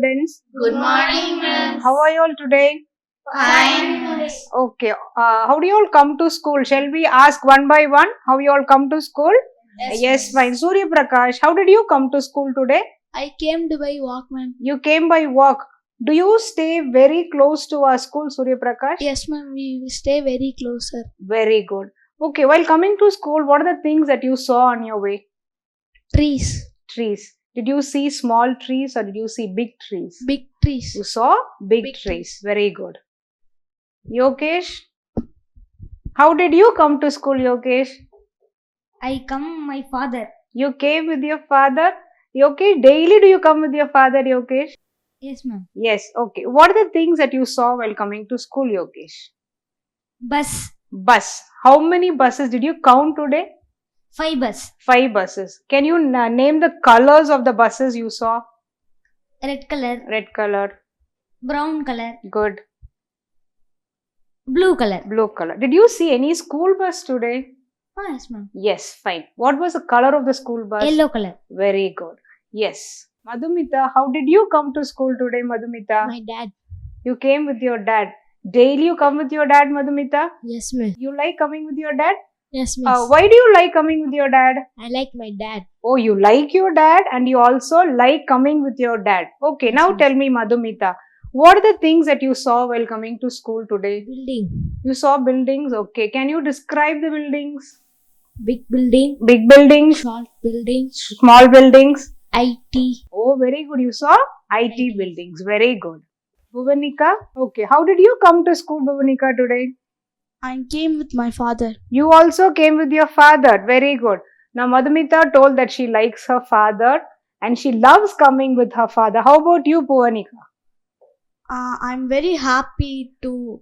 students? Good morning, miss. How are you all today? Fine, miss. Okay. How do you all come to school? Shall we ask one by one how you all come to school? Yes, fine. Surya Prakash, how did you come to school today? I came to by walk, ma'am. You came by walk. Do you stay very close to our school, Surya Prakash? Yes, ma'am. We stay very close, sir. Very good. Okay, while coming to school, what are the things that you saw on your way? Trees. Trees. Did you see small trees or did you see big trees? Big trees. You saw big Big trees. Very good. Yogesh, how did you come to school, Yogesh? I come my father. You came with your father? Yogesh, daily do you come with your father, Yogesh? Yes, ma'am. Yes, okay. What are the things that you saw while coming to school, Yogesh? Bus. Bus. How many buses did you count today? 5 bus. 5 buses. Can you name the colors of the buses you saw? Red color. Red color. Brown color. Good. Blue color. Blue color. Did you see any school bus today? Oh, yes, ma'am. Yes, fine. What was the color of the school bus? Yellow color. Very good. Yes. Madhumita, how did you come to school today, Madhumita? My dad. You came with your dad. Daily you come with your dad, Madhumita? Yes, miss. You like coming with your dad? Yes, miss. Why do you like coming with your dad? I like my dad. Oh, you like your dad and you also like coming with your dad. Okay, Yes, now miss. tell me, Madhumita, what are the things that you saw while coming to school today? Building. You saw buildings. Okay, can you describe the buildings? Big building. Big buildings, Short building. small buildings. IT. Oh, very good. You saw IT IT. buildings. Very good. Bhuvanika, okay, how did you come to school, Bhuvanika, today? I came with my father. You also came with your father. Very good. Now, Madhumita told that she likes her father and she loves coming with her father. How about you, Bhuvanika? I'm very happy to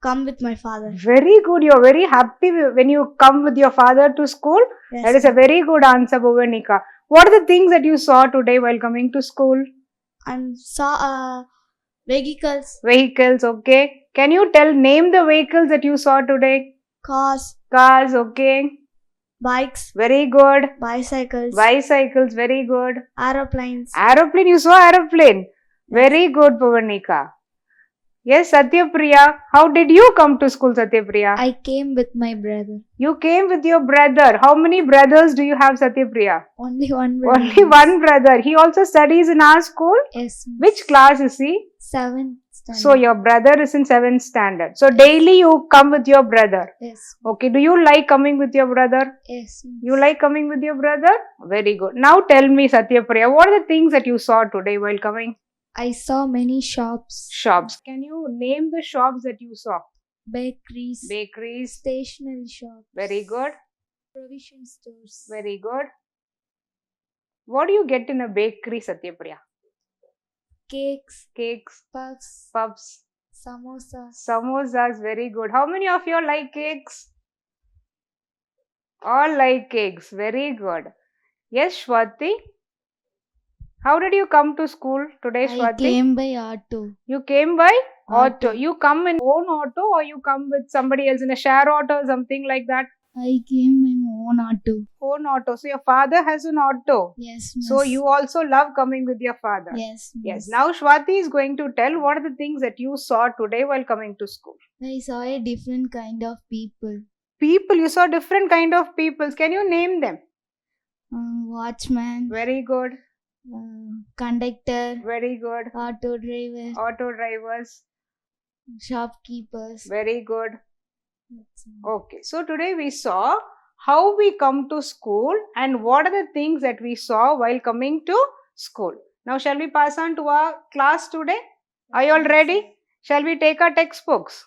come with my father. Very good. You're very happy when you come with your father to school. Yes, That is a very good answer, Bhuvanika. What are the things that you saw today while coming to school? and saw vehicles, Vehicles, okay. Can you name the vehicles that you saw today? cars, Cars, okay. bikes, Very good. bicycles, Bicycles, very good. aeroplanes. Aeroplane, you saw aeroplane. Very good, Bhuvanika. Yes, Satyapriya. How did you come to school, Satyapriya? I came with my brother. You came with your brother. How many brothers do you have, Satyapriya? Only one brother. Only one brother. He also studies in our school. Yes. miss. Which class is he? 7th standard. So your brother is in 7th standard. So daily you come with your brother. Yes. Okay. Do you like coming with your brother? Yes. miss. You like coming with your brother? Very good. Now tell me, Satyapriya, what are the things that you saw today while coming? I saw many shops, Shops. Can you name the shops that you saw? bakeries, Bakeries. stationery shops. Very good. Provision stores. Very good. What do you get in a bakery, Satyapriya? Cakes, Cakes, puffs, puffs, samosas. samosas. Very good. How many of you like cakes? All like cakes. Very good. Yes, Shwati. How did you come to school today, I Shwati? came by auto. You came by auto. Auto. You come in own auto or you come with somebody else in a share auto or something like that? I came in my own auto. Own auto. So your father has an auto. Yes. So miss. you also love coming with your father. Yes. Yes. miss. Now Shwati is going to tell what are the things that you saw today while coming to school. I saw a different kind of people. People. You saw different kind of peoples. Can you name them? Watchman, Very good. conductor, Very good. auto driver, Auto drivers. shopkeepers. Very good. That's all. Okay, so today we saw how we come to school and what are the things that we saw while coming to school. Now, shall we pass on to our class today? Are you all ready? Shall we take our textbooks?